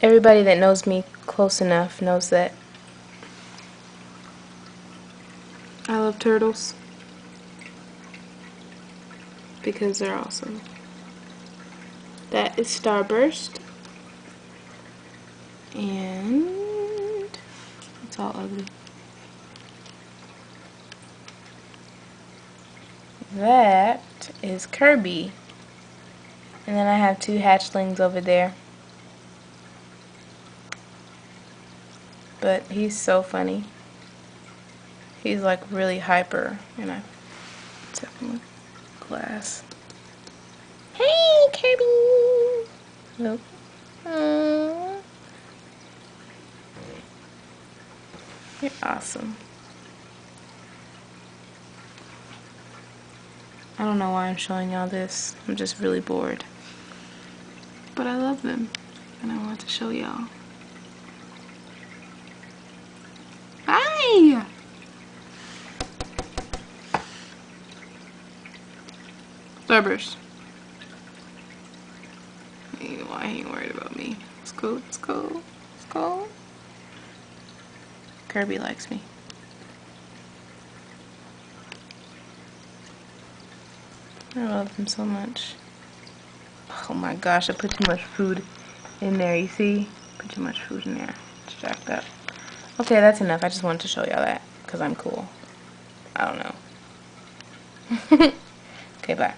Everybody that knows me close enough knows that I love turtles because they're awesome. That is Starburst, and it's all ugly. That is Kirby, and then I have two hatchlings over there. But he's so funny. He's like really hyper, and I tap him with glass. Hey, Kirby! Nope. You're awesome. I don't know why I'm showing y'all this. I'm just really bored. But I love them, and I want to show y'all. Hi! Starburst. Why he ain't worried about me? Let's go, let's go, let's go. Kirby likes me. I love him so much. Oh my gosh, I put too much food in there, you see? Put too much food in there. It's jacked up. Okay, that's enough. I just wanted to show y'all that because I'm cool. I don't know. Okay, bye.